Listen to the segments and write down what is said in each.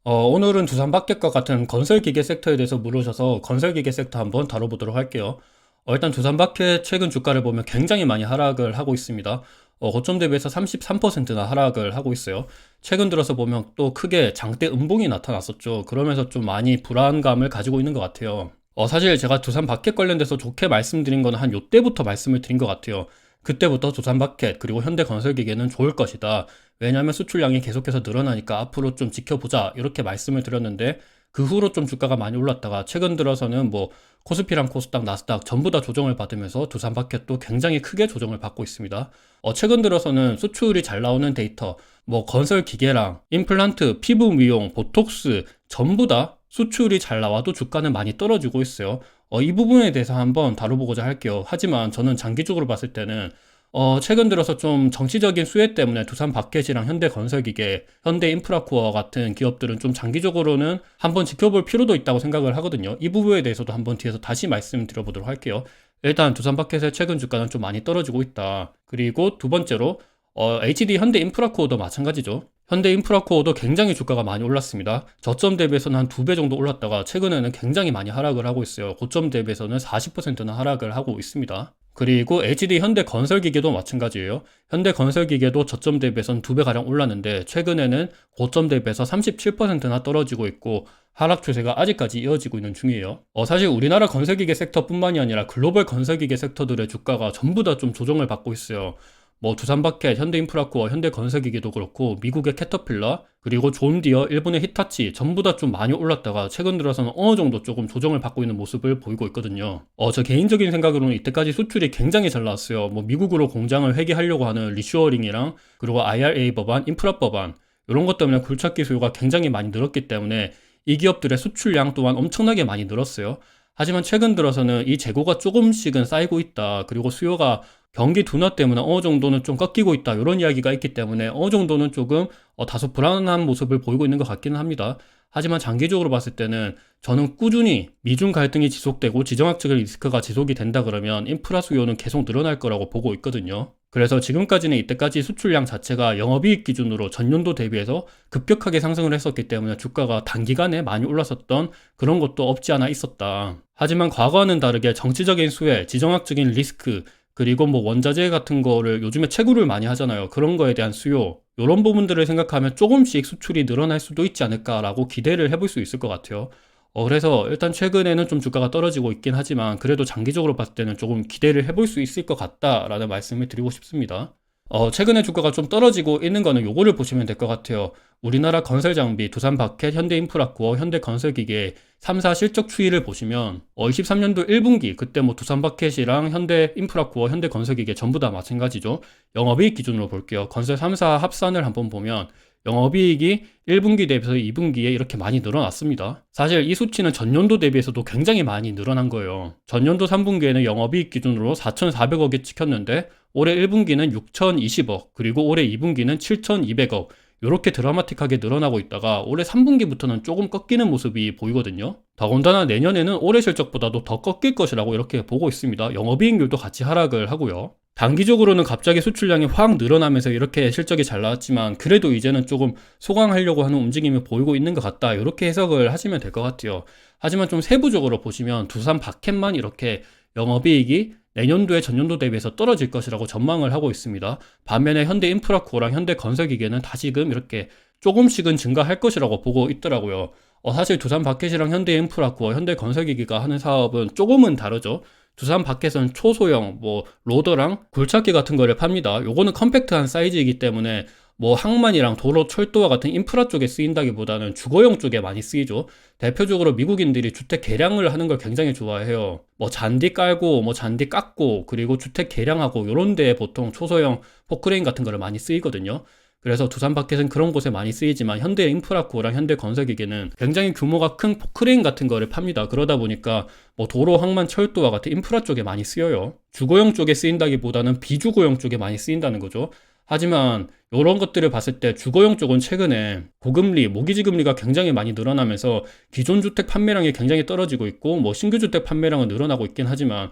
오늘은 두산박켓과 같은 건설기계 섹터에 대해서 물으셔서 건설기계 섹터 한번 다뤄보도록 할게요. 일단 두산박켓 최근 주가를 보면 굉장히 많이 하락을 하고 있습니다. 고점 대비해서 33%나 하락을 하고 있어요. 최근 들어서 보면 또 크게 장대 음봉이 나타났었죠. 그러면서 좀 많이 불안감을 가지고 있는 것 같아요. 사실 제가 두산박켓 관련돼서 좋게 말씀드린 거는 한 요때부터 말씀을 드린 것 같아요. 그때부터 두산박켓 그리고 현대건설기계는 좋을 것이다. 왜냐하면 수출량이 계속해서 늘어나니까 앞으로 좀 지켜보자 이렇게 말씀을 드렸는데 그 후로 좀 주가가 많이 올랐다가 최근 들어서는 뭐 코스피랑 코스닥, 나스닥 전부 다 조정을 받으면서 두산박켓도 굉장히 크게 조정을 받고 있습니다. 최근 들어서는 수출이 잘 나오는 데이터, 뭐 건설 기계랑 임플란트, 피부 미용, 보톡스 전부 다 수출이 잘 나와도 주가는 많이 떨어지고 있어요. 이 부분에 대해서 한번 다뤄보고자 할게요. 하지만 저는 장기적으로 봤을 때는 최근 들어서 좀 정치적인 수혜 때문에 두산바켓이랑 현대건설기계, 현대인프라코어 같은 기업들은 좀 장기적으로는 한번 지켜볼 필요도 있다고 생각을 하거든요. 이 부분에 대해서도 한번 뒤에서 다시 말씀드려보도록 할게요. 일단 두산바켓의 최근 주가는 좀 많이 떨어지고 있다. 그리고 두 번째로 HD 현대인프라코어도 마찬가지죠. 현대인프라코어도 굉장히 주가가 많이 올랐습니다. 저점 대비해서는 한 2배 정도 올랐다가 최근에는 굉장히 많이 하락을 하고 있어요. 고점 대비해서는 40%나 하락을 하고 있습니다. 그리고 HD 현대건설기계도 마찬가지예요. 현대건설기계도 저점 대비해서는 2배가량 올랐는데 최근에는 고점 대비해서 37%나 떨어지고 있고 하락 추세가 아직까지 이어지고 있는 중이에요. 사실 우리나라 건설기계 섹터뿐만이 아니라 글로벌 건설기계 섹터들의 주가가 전부 다 좀 조정을 받고 있어요. 뭐 두산바켓, 현대인프라코어, 현대건설기계도 그렇고 미국의 캐터필러, 그리고 존디어, 일본의 히타치 전부 다 좀 많이 올랐다가 최근 들어서는 어느 정도 조금 조정을 받고 있는 모습을 보이고 있거든요. 저 개인적인 생각으로는 이때까지 수출이 굉장히 잘 나왔어요. 뭐 미국으로 공장을 회귀하려고 하는 리쇼어링이랑 그리고 IRA 법안, 인프라 법안 이런 것 때문에 굴착기 수요가 굉장히 많이 늘었기 때문에 이 기업들의 수출량 또한 엄청나게 많이 늘었어요. 하지만 최근 들어서는 이 재고가 조금씩은 쌓이고 있다. 그리고 수요가 경기 둔화 때문에 어느 정도는 좀 꺾이고 있다. 이런 이야기가 있기 때문에 어느 정도는 조금 다소 불안한 모습을 보이고 있는 것 같기는 합니다. 하지만 장기적으로 봤을 때는 저는 꾸준히 미중 갈등이 지속되고 지정학적인 리스크가 지속이 된다 그러면 인프라 수요는 계속 늘어날 거라고 보고 있거든요. 그래서 지금까지는 이때까지 수출량 자체가 영업이익 기준으로 전년도 대비해서 급격하게 상승을 했었기 때문에 주가가 단기간에 많이 올랐었던 그런 것도 없지 않아 있었다. 하지만 과거와는 다르게 정치적인 수혜, 지정학적인 리스크, 그리고 뭐 원자재 같은 거를 요즘에 채굴을 많이 하잖아요. 그런 거에 대한 수요, 이런 부분들을 생각하면 조금씩 수출이 늘어날 수도 있지 않을까라고 기대를 해볼 수 있을 것 같아요. 그래서 일단 최근에는 좀 주가가 떨어지고 있긴 하지만 그래도 장기적으로 봤을 때는 조금 기대를 해볼 수 있을 것 같다라는 말씀을 드리고 싶습니다. 최근에 주가가 좀 떨어지고 있는 거는 요거를 보시면 될 것 같아요. 우리나라 건설장비, 두산바켓, 현대인프라코어, 현대건설기계 3사 실적 추이를 보시면 23년도 1분기 그때 뭐 두산바켓이랑 현대인프라코어, 현대건설기계 전부 다 마찬가지죠. 영업이익 기준으로 볼게요. 건설 3사 합산을 한번 보면 영업이익이 1분기 대비해서 2분기에 이렇게 많이 늘어났습니다. 사실 이 수치는 전년도 대비해서도 굉장히 많이 늘어난 거예요. 전년도 3분기에는 영업이익 기준으로 4,400억이 찍혔는데 올해 1분기는 6,020억, 그리고 올해 2분기는 7,200억, 이렇게 드라마틱하게 늘어나고 있다가 올해 3분기부터는 조금 꺾이는 모습이 보이거든요. 더군다나 내년에는 올해 실적보다도 더 꺾일 것이라고 이렇게 보고 있습니다. 영업이익률도 같이 하락을 하고요. 단기적으로는 갑자기 수출량이 확 늘어나면서 이렇게 실적이 잘 나왔지만 그래도 이제는 조금 소강하려고 하는 움직임이 보이고 있는 것 같다. 이렇게 해석을 하시면 될 것 같아요. 하지만 좀 세부적으로 보시면 두산 바켓만 이렇게 영업이익이 내년도에 전년도 대비해서 떨어질 것이라고 전망을 하고 있습니다. 반면에 현대인프라코어랑 현대건설기계는 다시금 이렇게 조금씩은 증가할 것이라고 보고 있더라고요. 사실 두산바켓이랑 현대인프라코어, 현대건설기계가 하는 사업은 조금은 다르죠. 두산바켓은 초소형, 뭐 로더랑 굴착기 같은 거를 팝니다. 요거는 컴팩트한 사이즈이기 때문에 뭐 항만이랑 도로, 철도와 같은 인프라 쪽에 쓰인다기보다는 주거용 쪽에 많이 쓰이죠. 대표적으로 미국인들이 주택 개량을 하는 걸 굉장히 좋아해요. 뭐 잔디 깔고, 뭐 잔디 깎고, 그리고 주택 개량하고 요런 데에 보통 초소형 포크레인 같은 거를 많이 쓰이거든요. 그래서 두산바켓은 그런 곳에 많이 쓰이지만 현대인프라코랑 현대건설기계는 굉장히 규모가 큰 포크레인 같은 거를 팝니다. 그러다 보니까 뭐 도로, 항만, 철도와 같은 인프라 쪽에 많이 쓰여요. 주거용 쪽에 쓰인다기보다는 비주거용 쪽에 많이 쓰인다는 거죠. 하지만 이런 것들을 봤을 때 주거용 쪽은 최근에 고금리, 모기지 금리가 굉장히 많이 늘어나면서 기존 주택 판매량이 굉장히 떨어지고 있고 뭐 신규 주택 판매량은 늘어나고 있긴 하지만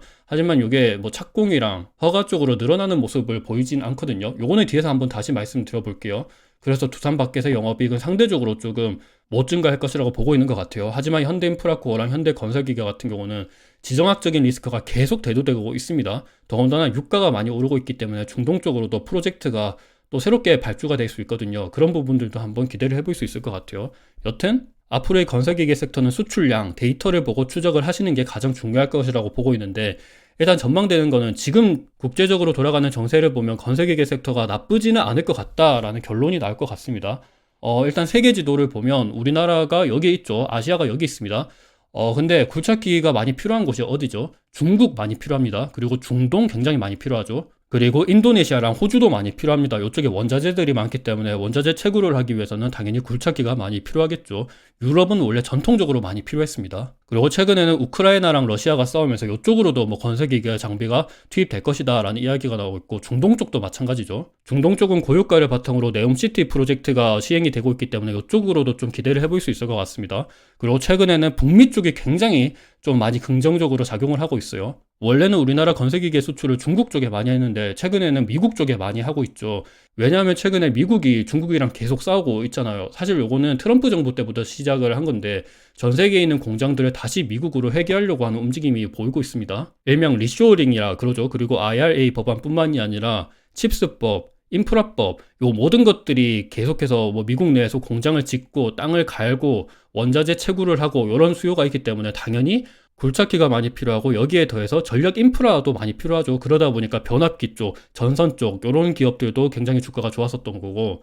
이게 뭐 착공이랑 허가 쪽으로 늘어나는 모습을 보이진 않거든요. 요거는 뒤에서 한번 다시 말씀드려 볼게요. 그래서 두산바켓의 영업이익은 상대적으로 조금 못 증가할 것이라고 보고 있는 것 같아요. 하지만 현대인프라코어랑 현대건설기계 같은 경우는 지정학적인 리스크가 계속 대두되고 있습니다. 더군다나 유가가 많이 오르고 있기 때문에 중동 쪽으로도 프로젝트가 또 새롭게 발주가 될 수 있거든요. 그런 부분들도 한번 기대를 해볼 수 있을 것 같아요. 여튼 앞으로의 건설기계 섹터는 수출량, 데이터를 보고 추적을 하시는 게 가장 중요할 것이라고 보고 있는데, 일단 전망되는 거는 지금 국제적으로 돌아가는 정세를 보면 건설기계 섹터가 나쁘지는 않을 것 같다라는 결론이 나올 것 같습니다. 일단 세계 지도를 보면 우리나라가 여기 있죠. 아시아가 여기 있습니다. 근데 굴착기가 많이 필요한 곳이 어디죠? 중국 많이 필요합니다. 그리고 중동 굉장히 많이 필요하죠. 그리고 인도네시아랑 호주도 많이 필요합니다. 이쪽에 원자재들이 많기 때문에 원자재 채굴을 하기 위해서는 당연히 굴착기가 많이 필요하겠죠. 유럽은 원래 전통적으로 많이 필요했습니다. 그리고 최근에는 우크라이나랑 러시아가 싸우면서 이쪽으로도 뭐 건설기계 장비가 투입될 것이다 라는 이야기가 나오고 있고, 중동 쪽도 마찬가지죠. 중동 쪽은 고유가를 바탕으로 네옴시티 프로젝트가 시행이 되고 있기 때문에 이쪽으로도 좀 기대를 해볼 수 있을 것 같습니다. 그리고 최근에는 북미 쪽이 굉장히 좀 많이 긍정적으로 작용을 하고 있어요. 원래는 우리나라 건설기계 수출을 중국 쪽에 많이 했는데 최근에는 미국 쪽에 많이 하고 있죠. 왜냐하면 최근에 미국이 중국이랑 계속 싸우고 있잖아요. 사실 요거는 트럼프 정부 때부터 시작을 한 건데 전 세계에 있는 공장들을 다시 미국으로 회귀하려고 하는 움직임이 보이고 있습니다. 일명 리쇼어링이라 그러죠. 그리고 IRA 법안뿐만이 아니라 칩스법, 인프라법, 요 모든 것들이 계속해서 뭐 미국 내에서 공장을 짓고 땅을 갈고 원자재 채굴을 하고 이런 수요가 있기 때문에 당연히 굴착기가 많이 필요하고, 여기에 더해서 전력 인프라도 많이 필요하죠. 그러다 보니까 변압기 쪽, 전선 쪽 이런 기업들도 굉장히 주가가 좋았었던 거고,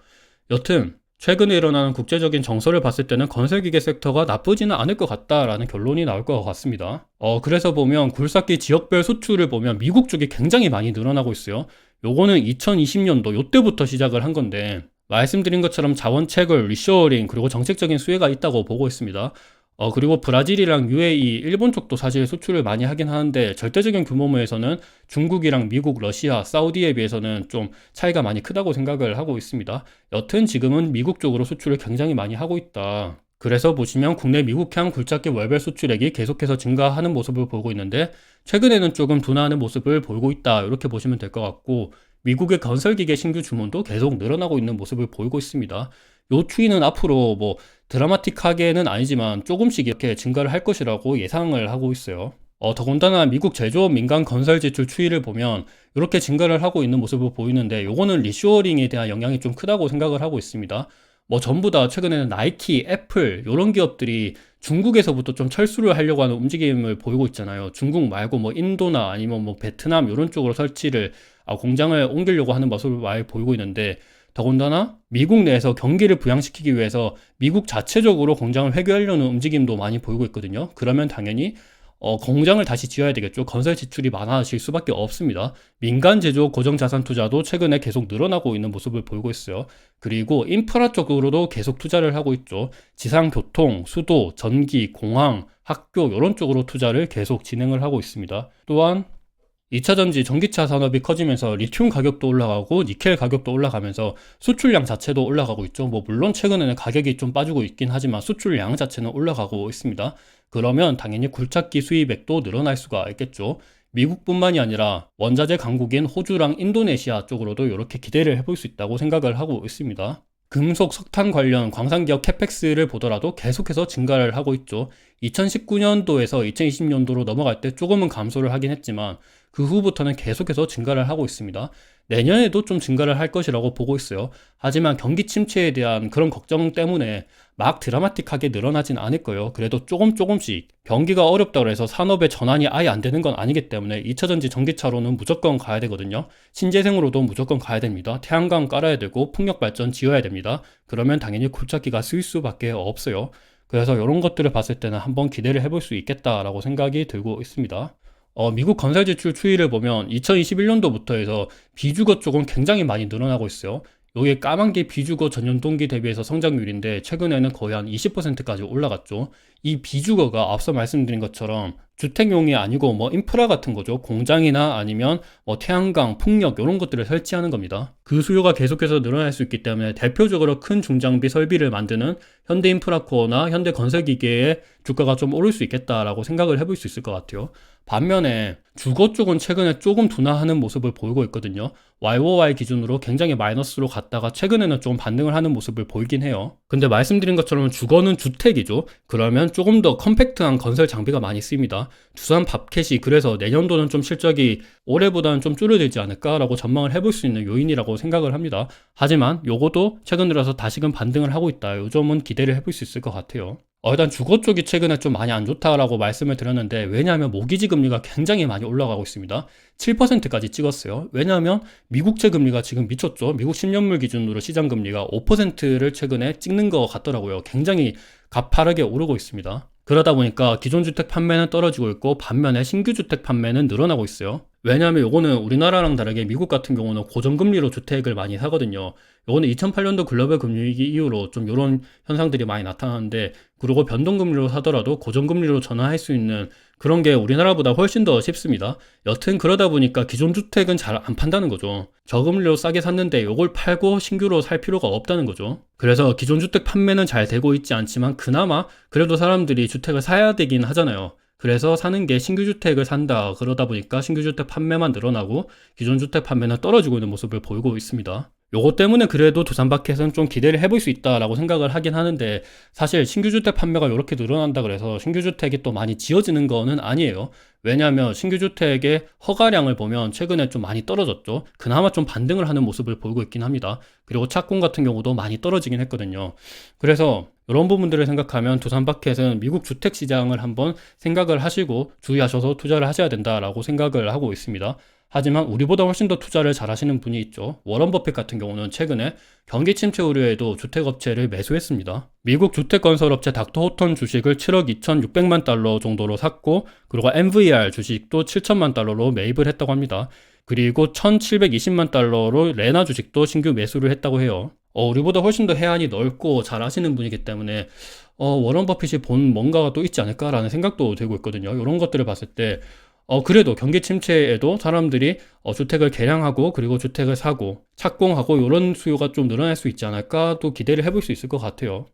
여튼 최근에 일어나는 국제적인 정서를 봤을 때는 건설기계 섹터가 나쁘지는 않을 것 같다라는 결론이 나올 것 같습니다. 그래서 보면 굴삭기 지역별 수출을 보면 미국 쪽이 굉장히 많이 늘어나고 있어요. 요거는 2020년도 요때부터 시작을 한 건데, 말씀드린 것처럼 자원 채굴, 리쇼어링, 그리고 정책적인 수혜가 있다고 보고 있습니다. 그리고 브라질이랑 UAE, 일본 쪽도 사실 수출을 많이 하긴 하는데 절대적인 규모에서는 중국이랑 미국, 러시아, 사우디에 비해서는 좀 차이가 많이 크다고 생각을 하고 있습니다. 여튼 지금은 미국 쪽으로 수출을 굉장히 많이 하고 있다. 그래서 보시면 국내 미국향 굴착기 월별 수출액이 계속해서 증가하는 모습을 보고 있는데, 최근에는 조금 둔화하는 모습을 보이고 있다, 이렇게 보시면 될 것 같고, 미국의 건설기계 신규 주문도 계속 늘어나고 있는 모습을 보이고 있습니다. 요 추이는 앞으로 뭐 드라마틱하게는 아니지만 조금씩 이렇게 증가를 할 것이라고 예상을 하고 있어요. 더군다나 미국 제조업 민간 건설 지출 추이를 보면 이렇게 증가를 하고 있는 모습을 보이는데, 요거는 리쇼어링에 대한 영향이 좀 크다고 생각을 하고 있습니다. 뭐 전부 다 최근에는 나이키, 애플 이런 기업들이 중국에서부터 좀 철수를 하려고 하는 움직임을 보이고 있잖아요. 중국 말고 뭐 인도나 아니면 뭐 베트남 이런 쪽으로 설치를 공장을 옮기려고 하는 모습을 많이 보이고 있는데, 더군다나 미국 내에서 경기를 부양시키기 위해서 미국 자체적으로 공장을 회귀하려는 움직임도 많이 보이고 있거든요. 그러면 당연히 공장을 다시 지어야 되겠죠. 건설 지출이 많아질 수밖에 없습니다. 민간 제조 고정자산 투자도 최근에 계속 늘어나고 있는 모습을 보이고 있어요. 그리고 인프라 쪽으로도 계속 투자를 하고 있죠. 지상 교통, 수도, 전기, 공항, 학교 이런 쪽으로 투자를 계속 진행을 하고 있습니다. 또한 2차 전지 전기차 산업이 커지면서 리튬 가격도 올라가고 니켈 가격도 올라가면서 수출량 자체도 올라가고 있죠. 뭐 물론 최근에는 가격이 좀 빠지고 있긴 하지만 수출량 자체는 올라가고 있습니다. 그러면 당연히 굴착기 수입액도 늘어날 수가 있겠죠. 미국뿐만이 아니라 원자재 강국인 호주랑 인도네시아 쪽으로도 이렇게 기대를 해볼 수 있다고 생각을 하고 있습니다. 금속, 석탄 관련 광산기업 캐펙스를 보더라도 계속해서 증가를 하고 있죠. 2019년도에서 2020년도로 넘어갈 때 조금은 감소를 하긴 했지만 그 후부터는 계속해서 증가를 하고 있습니다. 내년에도 좀 증가를 할 것이라고 보고 있어요. 하지만 경기 침체에 대한 그런 걱정 때문에 막 드라마틱하게 늘어나진 않을 거예요. 그래도 조금씩, 경기가 어렵다고 해서 산업의 전환이 아예 안 되는 건 아니기 때문에 2차전지 전기차로는 무조건 가야 되거든요. 신재생으로도 무조건 가야 됩니다. 태양광 깔아야 되고 풍력발전 지어야 됩니다. 그러면 당연히 굴착기가 쓸 수밖에 없어요. 그래서 이런 것들을 봤을 때는 한번 기대를 해볼 수 있겠다라고 생각이 들고 있습니다. 미국 건설 지출 추이를 보면 2021년도부터 해서 비주거 쪽은 굉장히 많이 늘어나고 있어요. 여기에 까만 게 비주거 전년 동기 대비해서 성장률인데 최근에는 거의 한 20%까지 올라갔죠. 이 비주거가 앞서 말씀드린 것처럼 주택용이 아니고 뭐 인프라 같은 거죠. 공장이나 아니면 뭐 태양광, 풍력 이런 것들을 설치하는 겁니다. 그 수요가 계속해서 늘어날 수 있기 때문에 대표적으로 큰 중장비 설비를 만드는 현대인프라코어나 현대건설기계의 주가가 좀 오를 수 있겠다라고 생각을 해볼 수 있을 것 같아요. 반면에 주거 쪽은 최근에 조금 둔화하는 모습을 보이고 있거든요. YOY 기준으로 굉장히 마이너스로 갔다가 최근에는 좀 반등을 하는 모습을 보이긴 해요. 근데 말씀드린 것처럼 주거는 주택이죠. 그러면 조금 더 컴팩트한 건설 장비가 많이 쓰입니다. 두산 밥캣이 그래서 내년도는 좀 실적이 올해보다는 좀 줄어들지 않을까라고 전망을 해볼 수 있는 요인이라고 생각을 합니다. 하지만 요것도 최근 들어서 다시금 반등을 하고 있다. 요 점은 기대를 해볼 수 있을 것 같아요. 일단 주거 쪽이 최근에 좀 많이 안 좋다라고 말씀을 드렸는데, 왜냐하면 모기지 금리가 굉장히 많이 올라가고 있습니다. 7%까지 찍었어요. 왜냐하면 미국채 금리가 지금 미쳤죠. 미국 10년물 기준으로 시장 금리가 5%를 최근에 찍는 것 같더라고요. 굉장히 가파르게 오르고 있습니다. 그러다 보니까 기존 주택 판매는 떨어지고 있고 반면에 신규 주택 판매는 늘어나고 있어요. 왜냐하면 요거는 우리나라랑 다르게 미국 같은 경우는 고정금리로 주택을 많이 사거든요. 요거는 2008년도 글로벌 금융위기 이후로 좀 이런 현상들이 많이 나타나는데, 그리고 변동금리로 사더라도 고정금리로 전환할 수 있는 그런 게 우리나라보다 훨씬 더 쉽습니다. 여튼 그러다 보니까 기존 주택은 잘 안 판다는 거죠. 저금리로 싸게 샀는데 요걸 팔고 신규로 살 필요가 없다는 거죠. 그래서 기존 주택 판매는 잘 되고 있지 않지만 그나마 그래도 사람들이 주택을 사야 되긴 하잖아요. 그래서 사는 게 신규 주택을 산다. 그러다 보니까 신규 주택 판매만 늘어나고 기존 주택 판매는 떨어지고 있는 모습을 보이고 있습니다. 요것 때문에 그래도 두산마켓은 좀 기대를 해볼 수 있다라고 생각을 하긴 하는데, 사실 신규주택 판매가 이렇게 늘어난다 그래서 신규주택이 또 많이 지어지는 거는 아니에요. 왜냐하면 신규주택의 허가량을 보면 최근에 좀 많이 떨어졌죠. 그나마 좀 반등을 하는 모습을 보이고 있긴 합니다. 그리고 착공 같은 경우도 많이 떨어지긴 했거든요. 그래서 이런 부분들을 생각하면 두산마켓은 미국 주택시장을 한번 생각을 하시고 주의하셔서 투자를 하셔야 된다라고 생각을 하고 있습니다. 하지만 우리보다 훨씬 더 투자를 잘 하시는 분이 있죠. 워런 버핏 같은 경우는 최근에 경기 침체 우려에도 주택업체를 매수했습니다. 미국 주택건설업체 닥터호턴 주식을 7억 2,600만 달러 정도로 샀고, 그리고 MVR 주식도 7천만 달러로 매입을 했다고 합니다. 그리고 1,720만 달러로 레나 주식도 신규 매수를 했다고 해요. 우리보다 훨씬 더 해안이 넓고 잘 아시는 분이기 때문에 워런 버핏이 본 뭔가가 또 있지 않을까라는 생각도 들고 있거든요. 이런 것들을 봤을 때 그래도 경기 침체에도 사람들이 주택을 개량하고 그리고 주택을 사고 착공하고 이런 수요가 좀 늘어날 수 있지 않을까 또 기대를 해볼 수 있을 것 같아요.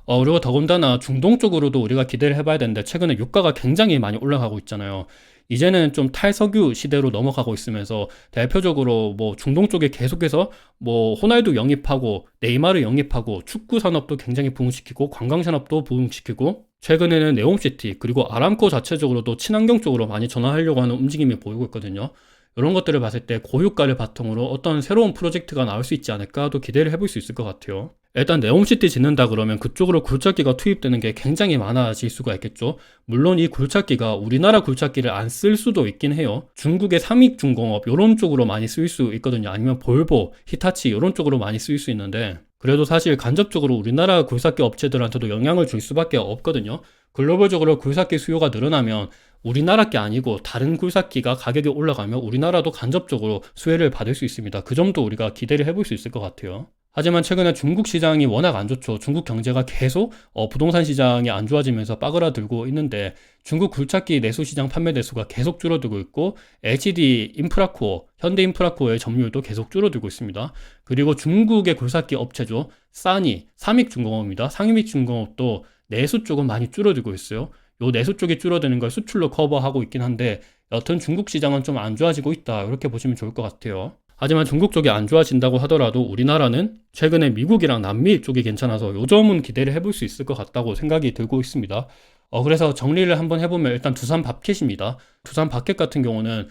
그리고 더군다나 중동 쪽으로도 우리가 기대를 해봐야 되는데, 최근에 유가가 굉장히 많이 올라가고 있잖아요. 이제는 좀 탈석유 시대로 넘어가고 있으면서 대표적으로 뭐 중동 쪽에 계속해서 뭐 호날두 영입하고 네이마르 영입하고 축구 산업도 굉장히 부흥시키고 관광 산업도 부흥시키고, 최근에는 네옴시티 그리고 아람코 자체적으로도 친환경 쪽으로 많이 전환하려고 하는 움직임이 보이고 있거든요. 이런 것들을 봤을 때 고유가를 바탕으로 어떤 새로운 프로젝트가 나올 수 있지 않을까 도 기대를 해볼 수 있을 것 같아요. 일단 네옴시티 짓는다 그러면 그쪽으로 굴착기가 투입되는 게 굉장히 많아질 수가 있겠죠. 물론 이 굴착기가 우리나라 굴착기를 안 쓸 수도 있긴 해요. 중국의 삼익중공업 이런 쪽으로 많이 쓰일 수 있거든요. 아니면 볼보, 히타치 이런 쪽으로 많이 쓰일 수 있는데, 그래도 사실 간접적으로 우리나라 굴삭기 업체들한테도 영향을 줄 수밖에 없거든요. 글로벌적으로 굴삭기 수요가 늘어나면 우리나라 게 아니고 다른 굴삭기가 가격이 올라가면 우리나라도 간접적으로 수혜를 받을 수 있습니다. 그 점도 우리가 기대를 해볼 수 있을 것 같아요. 하지만 최근에 중국 시장이 워낙 안 좋죠. 중국 경제가 계속 부동산 시장이 안 좋아지면서 빠그라들고 있는데, 중국 굴착기 내수 시장 판매 대수가 계속 줄어들고 있고, HD 인프라코어, 현대 인프라코어의 점유율도 계속 줄어들고 있습니다. 그리고 중국의 굴삭기 업체죠. 싸니, 삼익중공업입니다. 삼익중공업도 내수 쪽은 많이 줄어들고 있어요. 요 내수 쪽이 줄어드는 걸 수출로 커버하고 있긴 한데, 여튼 중국 시장은 좀 안 좋아지고 있다. 이렇게 보시면 좋을 것 같아요. 하지만 중국 쪽이 안 좋아진다고 하더라도 우리나라는 최근에 미국이랑 남미 쪽이 괜찮아서 요 점은 기대를 해볼 수 있을 것 같다고 생각이 들고 있습니다. 그래서 정리를 한번 해보면 일단 두산 밥캣입니다. 두산 밥캣 같은 경우는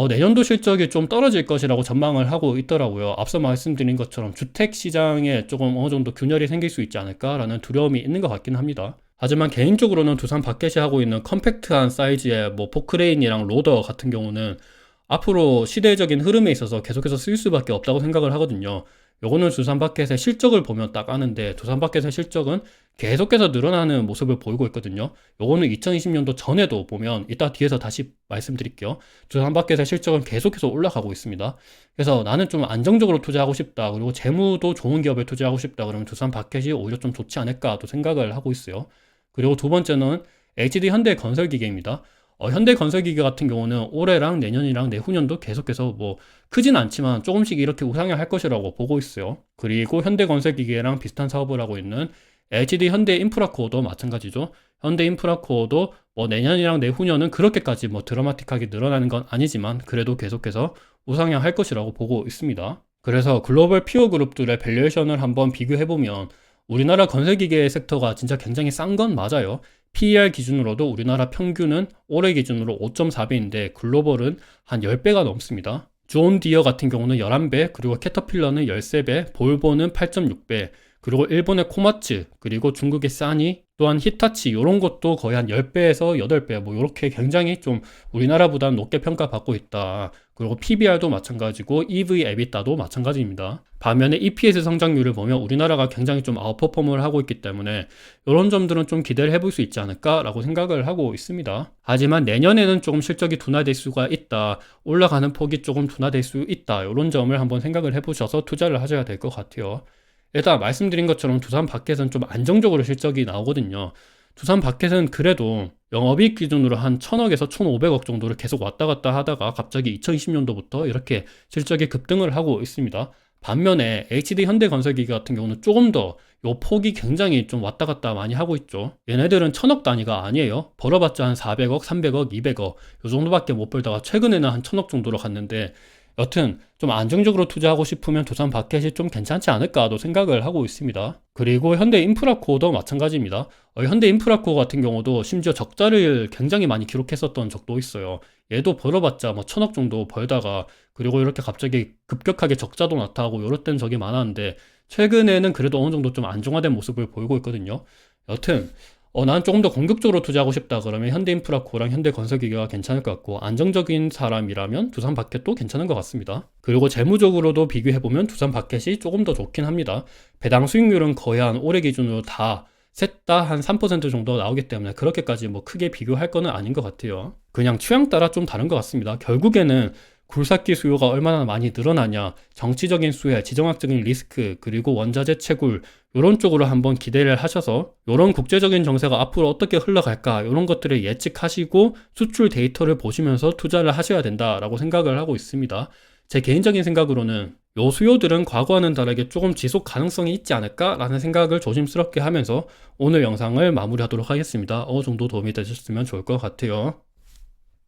내년도 실적이 좀 떨어질 것이라고 전망을 하고 있더라고요. 앞서 말씀드린 것처럼 주택 시장에 조금 어느 정도 균열이 생길 수 있지 않을까라는 두려움이 있는 것 같긴 합니다. 하지만 개인적으로는 두산 밥캣이 하고 있는 컴팩트한 사이즈의 뭐 포크레인이랑 로더 같은 경우는 앞으로 시대적인 흐름에 있어서 계속해서 쓸 수밖에 없다고 생각을 하거든요. 요거는 두산마켓의 실적을 보면 딱 아는데, 두산마켓의 실적은 계속해서 늘어나는 모습을 보이고 있거든요. 요거는 2020년도 전에도 보면, 이따 뒤에서 다시 말씀드릴게요. 두산마켓의 실적은 계속해서 올라가고 있습니다. 그래서 나는 좀 안정적으로 투자하고 싶다, 그리고 재무도 좋은 기업에 투자하고 싶다 그러면 두산마켓이 오히려 좀 좋지 않을까 또 생각을 하고 있어요. 그리고 두 번째는 HD 현대건설기계입니다. 현대건설기계 같은 경우는 올해랑 내년이랑 내후년도 계속해서 뭐 크진 않지만 조금씩 이렇게 우상향할 것이라고 보고 있어요. 그리고 현대건설기계랑 비슷한 사업을 하고 있는 HD 현대인프라코어도 마찬가지죠. 현대인프라코어도 뭐 내년이랑 내후년은 그렇게까지 뭐 드라마틱하게 늘어나는 건 아니지만 그래도 계속해서 우상향할 것이라고 보고 있습니다. 그래서 글로벌 피어 그룹들의 밸류에이션을 한번 비교해보면 우리나라 건설기계 섹터가 진짜 굉장히 싼 건 맞아요. PER 기준으로도 우리나라 평균은 올해 기준으로 5.4배인데 글로벌은 한 10배가 넘습니다. 존 디어 같은 경우는 11배, 그리고 캐터필러는 13배, 볼보는 8.6배, 그리고 일본의 코마츠, 그리고 중국의 싸니, 또한 히타치 이런 것도 거의 한 10배에서 8배 뭐 이렇게 굉장히 좀 우리나라보다는 높게 평가받고 있다. 그리고 PBR도 마찬가지고 EV 에비타도 마찬가지입니다. 반면에 EPS 성장률을 보면 우리나라가 굉장히 좀 아웃퍼폼을 하고 있기 때문에 이런 점들은 좀 기대를 해볼 수 있지 않을까라고 생각을 하고 있습니다. 하지만 내년에는 조금 실적이 둔화될 수가 있다. 올라가는 폭이 조금 둔화될 수 있다. 이런 점을 한번 생각을 해보셔서 투자를 하셔야 될 것 같아요. 일단 말씀드린 것처럼 두산 바켓은 좀 안정적으로 실적이 나오거든요. 두산 바켓은 그래도 영업이익 기준으로 한 1000억에서 1500억 정도를 계속 왔다 갔다 하다가 갑자기 2020년도부터 이렇게 실적이 급등을 하고 있습니다. 반면에 HD 현대건설기계 같은 경우는 조금 더 요 폭이 굉장히 좀 왔다 갔다 많이 하고 있죠. 얘네들은 1000억 단위가 아니에요. 벌어봤자 한 400억, 300억, 200억 요 정도밖에 못 벌다가 최근에는 한 1000억 정도로 갔는데 여튼 좀 안정적으로 투자하고 싶으면 두산 바켓이 좀 괜찮지 않을까도 생각을 하고 있습니다. 그리고 현대인프라코어도 마찬가지입니다. 현대인프라코어 같은 경우도 심지어 적자를 굉장히 많이 기록했었던 적도 있어요. 얘도 벌어봤자 뭐 1000억 정도 벌다가 그리고 이렇게 갑자기 급격하게 적자도 나타나고 요랬던 적이 많았는데 최근에는 그래도 어느 정도 좀 안정화된 모습을 보이고 있거든요. 여튼 난 조금 더 공격적으로 투자하고 싶다 그러면 현대인프라코랑 현대건설기계가 괜찮을 것 같고 안정적인 사람이라면 두산 바켓도 괜찮은 것 같습니다. 그리고 재무적으로도 비교해보면 두산 바켓이 조금 더 좋긴 합니다. 배당 수익률은 거의 한 올해 기준으로 다 셋 다 한 3% 정도 나오기 때문에 그렇게까지 뭐 크게 비교할 거는 아닌 것 같아요. 그냥 취향 따라 좀 다른 것 같습니다. 결국에는 굴삭기 수요가 얼마나 많이 늘어나냐, 정치적인 수혜, 지정학적인 리스크, 그리고 원자재 채굴 이런 쪽으로 한번 기대를 하셔서 이런 국제적인 정세가 앞으로 어떻게 흘러갈까 이런 것들을 예측하시고 수출 데이터를 보시면서 투자를 하셔야 된다라고 생각을 하고 있습니다. 제 개인적인 생각으로는 요 수요들은 과거와는 다르게 조금 지속 가능성이 있지 않을까라는 생각을 조심스럽게 하면서 오늘 영상을 마무리하도록 하겠습니다. 어느 정도 도움이 되셨으면 좋을 것 같아요.